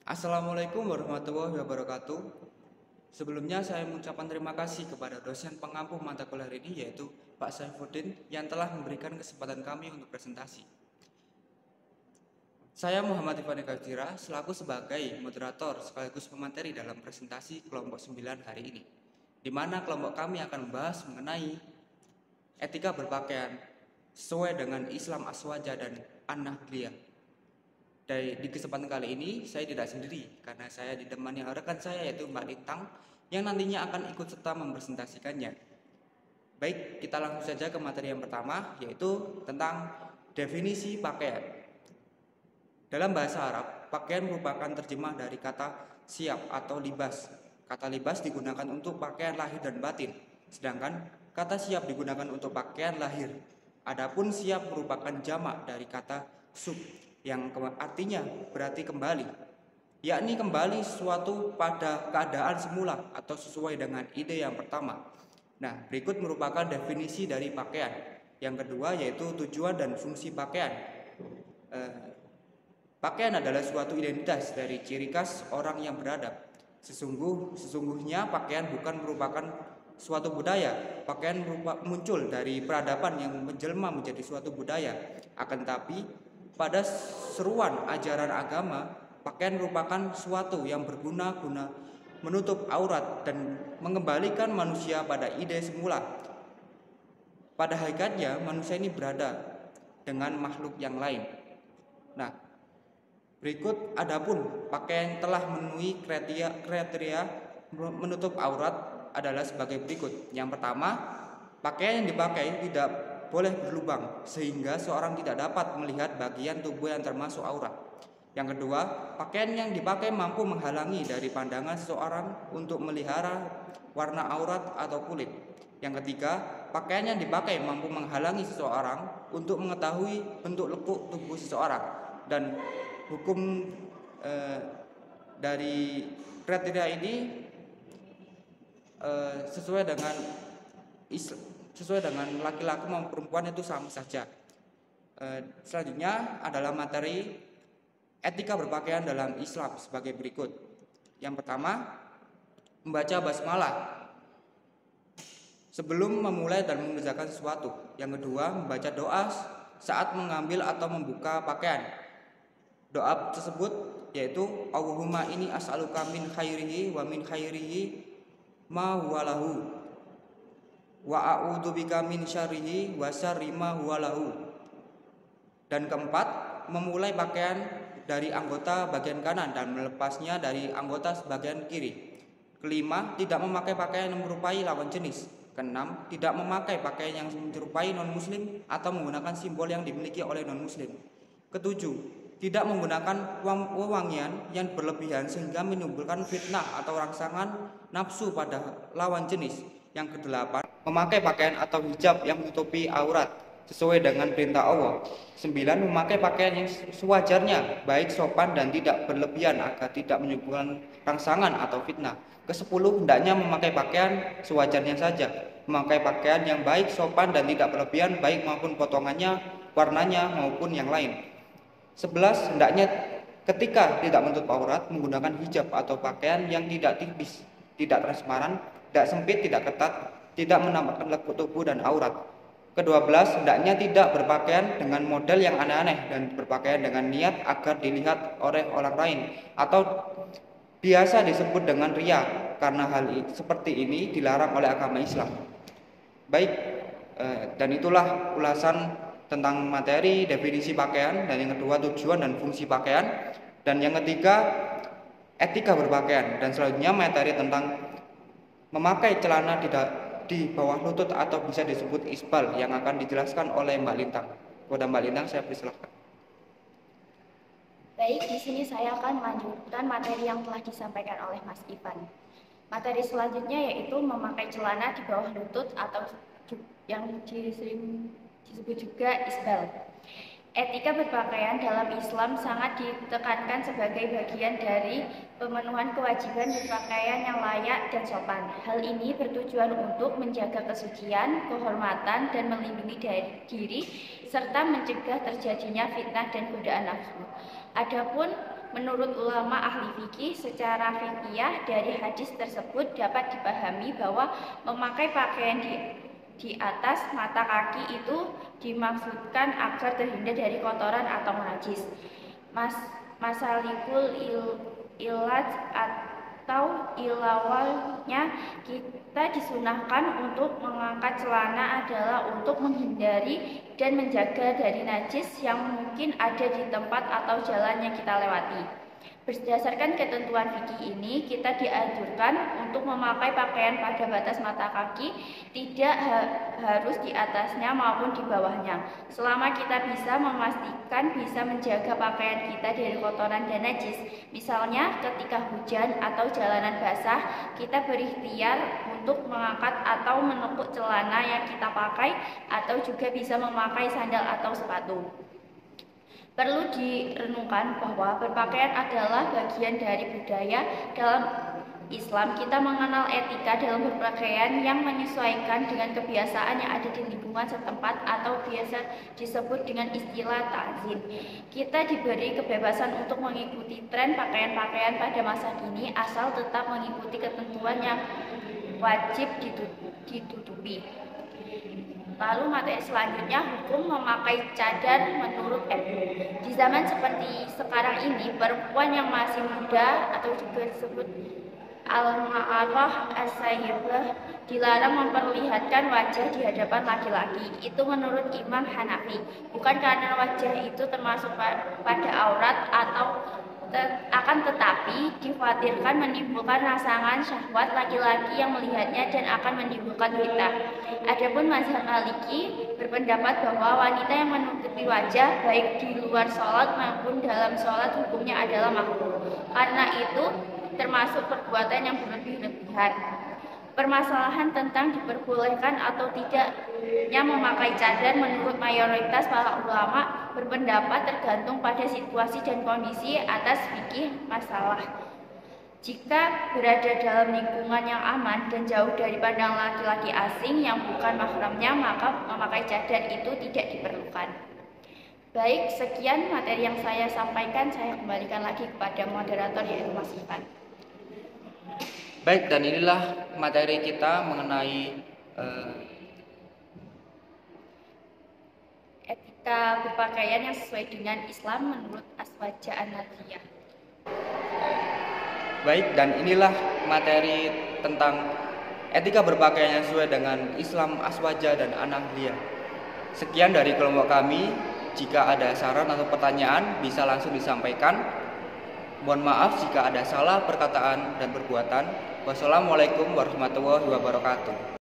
Assalamualaikum warahmatullahi wabarakatuh. Sebelumnya saya mengucapkan terima kasih kepada dosen pengampu mata kuliah ini yaitu Pak Saifuddin yang telah memberikan kesempatan kami untuk presentasi. Saya Muhammad Ifani Kajira selaku sebagai moderator sekaligus pemateri dalam presentasi kelompok 9 hari ini, di mana kelompok kami akan membahas mengenai etika berpakaian sesuai dengan Islam Aswaja dan An-Nahdliyah. Di kesempatan kali ini saya tidak sendiri karena saya ditemani rekan saya yaitu Mbak Lintang yang nantinya akan ikut serta mempresentasikannya. Baik, kita langsung saja ke materi yang pertama yaitu tentang definisi pakaian. Dalam bahasa Arab, pakaian merupakan terjemah dari kata siap atau libas. Kata libas digunakan untuk pakaian lahir dan batin, sedangkan kata siap digunakan untuk pakaian lahir. Adapun siap merupakan jamak dari kata sub yang artinya berarti kembali, yakni kembali sesuatu pada keadaan semula atau sesuai dengan ide yang pertama. Nah, berikut merupakan definisi dari pakaian. Yang kedua yaitu tujuan dan fungsi pakaian. Pakaian adalah suatu identitas dari ciri khas orang yang beradab. Sesungguhnya pakaian bukan merupakan suatu budaya. Pakaian muncul dari peradaban yang menjelma menjadi suatu budaya. Akan tetapi pada seruan ajaran agama, pakaian merupakan suatu yang berguna menutup aurat dan mengembalikan manusia pada ide semula. Pada hakikatnya manusia ini berada dengan makhluk yang lain. Nah, berikut adapun pakaian telah memenuhi kriteria menutup aurat adalah sebagai berikut. Yang pertama, pakaian yang dipakai tidak boleh berlubang sehingga seorang tidak dapat melihat bagian tubuh yang termasuk aurat. Yang kedua, pakaian yang dipakai mampu menghalangi dari pandangan seseorang untuk melihara warna aurat atau kulit. Yang ketiga, pakaian yang dipakai mampu menghalangi seseorang untuk mengetahui bentuk lekuk tubuh seseorang. Dan hukum dari kriteria ini sesuai dengan laki-laki maupun perempuan itu sama saja. Selanjutnya adalah materi etika berpakaian dalam Islam sebagai berikut. Yang pertama, membaca basmalah sebelum memulai dan mengerjakan sesuatu. Yang kedua, membaca doa saat mengambil atau membuka pakaian. Doa tersebut yaitu Allahumma inni as'aluka min khairihi wa min khairihi ma huwa lahu wa a'udzubika min syarrihi wa syarri ma huwa lahu. Dan keempat, memulai pakaian dari anggota bagian kanan dan melepasnya dari anggota bagian kiri. Kelima, tidak memakai pakaian yang menyerupai lawan jenis. Keenam, tidak memakai pakaian yang menyerupai non-muslim atau menggunakan simbol yang dimiliki oleh non-muslim. Ketujuh, tidak menggunakan wewangian yang berlebihan sehingga menimbulkan fitnah atau rangsangan nafsu pada lawan jenis. Yang kedelapan, memakai pakaian atau hijab yang menutupi aurat sesuai dengan perintah Allah. 9. Memakai pakaian yang sewajarnya, baik sopan dan tidak berlebihan agar tidak menimbulkan rangsangan atau fitnah. Ke-10, hendaknya memakai pakaian sewajarnya saja, memakai pakaian yang baik, sopan dan tidak berlebihan, baik maupun potongannya, warnanya maupun yang lain. 11. Hendaknya ketika tidak menutup aurat menggunakan hijab atau pakaian yang tidak tipis, tidak transparan, tidak sempit, tidak ketat, tidak menampakkan lekuk tubuh dan aurat. Ke-12, hendaknya tidak berpakaian dengan model yang aneh-aneh dan berpakaian dengan niat agar dilihat oleh orang lain atau biasa disebut dengan riya, karena hal seperti ini dilarang oleh agama Islam. Baik, dan itulah ulasan tentang materi definisi pakaian, dan yang kedua tujuan dan fungsi pakaian, dan yang ketiga etika berpakaian, dan selanjutnya materi tentang memakai celana di bawah lutut atau bisa disebut isbal yang akan dijelaskan oleh Mbak Lintang. Kepada Mbak Lintang saya persilahkan. Baik, di sini saya akan melanjutkan materi yang telah disampaikan oleh Mas Ivan. Materi selanjutnya yaitu memakai celana di bawah lutut atau yang disebut juga isbal. Etika berpakaian dalam Islam sangat ditekankan sebagai bagian dari pemenuhan kewajiban berpakaian yang layak dan sopan. Hal ini bertujuan untuk menjaga kesucian, kehormatan, dan melindungi diri, serta mencegah terjadinya fitnah dan godaan nafsu. Adapun menurut ulama ahli fikih, secara fikih dari hadis tersebut dapat dipahami bahwa memakai pakaian di atas mata kaki itu dimaksudkan agar terhindar dari kotoran atau najis. Masalikul ilaj atau ilawalnya, kita disunahkan untuk mengangkat celana adalah untuk menghindari dan menjaga dari najis yang mungkin ada di tempat atau jalan yang kita lewati. Berdasarkan ketentuan fikih ini, kita dianjurkan untuk memakai pakaian pada batas mata kaki, tidak harus di atasnya maupun di bawahnya. Selama kita bisa memastikan bisa menjaga pakaian kita dari kotoran dan najis. Misalnya ketika hujan atau jalanan basah, kita berikhtiar untuk mengangkat atau menekuk celana yang kita pakai, atau juga bisa memakai sandal atau sepatu. Perlu direnungkan bahwa berpakaian adalah bagian dari budaya. Dalam Islam, kita mengenal etika dalam berpakaian yang menyesuaikan dengan kebiasaan yang ada di lingkungan setempat atau biasa disebut dengan istilah ta'zim. Kita diberi kebebasan untuk mengikuti tren pakaian-pakaian pada masa kini asal tetap mengikuti ketentuan yang wajib ditutupi. Lalu materi selanjutnya, hukum memakai cadar menurut MU. Di zaman seperti sekarang ini, perempuan yang masih muda atau juga disebut al-ma'arah as-sayyibah dilarang memperlihatkan wajah di hadapan laki-laki. Itu menurut Imam Hanafi. Bukan karena wajah itu termasuk pada aurat akan tetapi dikhawatirkan menimbulkan rangsangan syahwat laki-laki yang melihatnya dan akan menimbulkan fitnah. Adapun mazhab Maliki berpendapat bahwa wanita yang menutupi wajah baik di luar sholat maupun dalam sholat hukumnya adalah makruh. Karena itu termasuk perbuatan yang berlebih-lebihan. Permasalahan tentang diperbolehkan atau tidaknya memakai cadar menurut mayoritas para ulama berpendapat tergantung pada situasi dan kondisi atas fikih masalah. Jika berada dalam lingkungan yang aman dan jauh dari pandangan laki-laki asing yang bukan mahramnya, maka memakai cadar itu tidak diperlukan. Baik, sekian materi yang saya sampaikan. Saya kembalikan lagi kepada moderator yaitu Mas Ivan. Baik, dan inilah materi kita mengenai etika berpakaian yang sesuai dengan Islam menurut Aswaja An-Nadliyah. Baik, dan inilah materi tentang etika berpakaian yang sesuai dengan Islam Aswaja dan An-Nadliyah. Sekian dari kelompok kami. Jika ada saran atau pertanyaan bisa langsung disampaikan. Mohon maaf jika ada salah perkataan dan perbuatan. Wassalamualaikum warahmatullahi wabarakatuh.